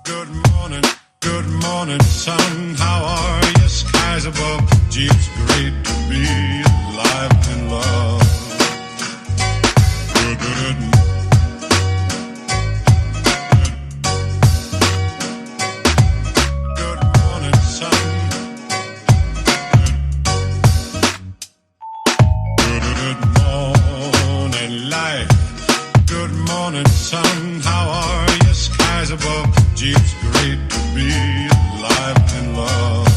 Good morning, sun. How are you? Skies above. Gee, it's great to be alive in love. Good morning, sun. Good morning, life. Good morning, sun. How are you? Skies above. Gee, it's great to be alive in love.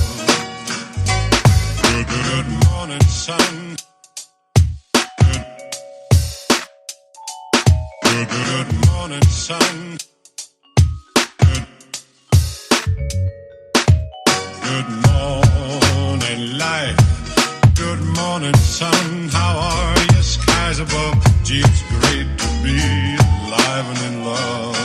Good morning, sun. Good morning, sun. Good morning, life. Good morning, sun. How are you? Skies above. Gee, it's great to be alive and in love.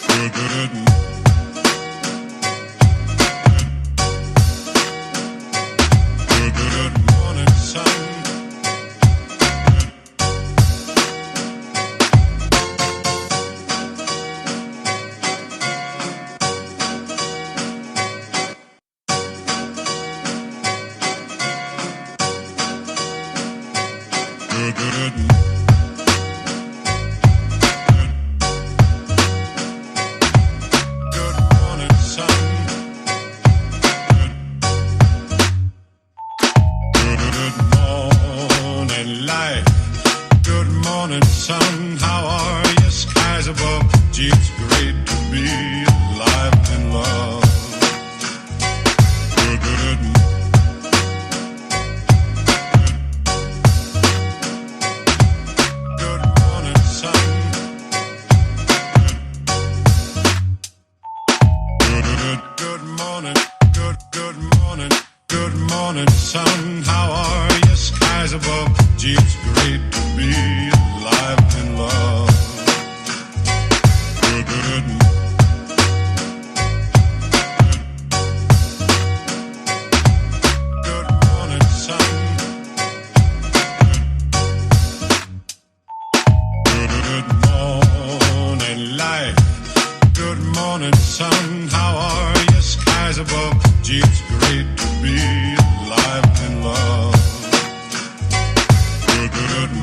Good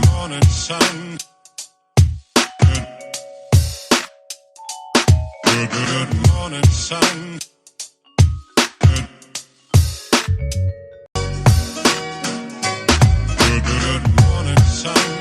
morning, sun. Sun.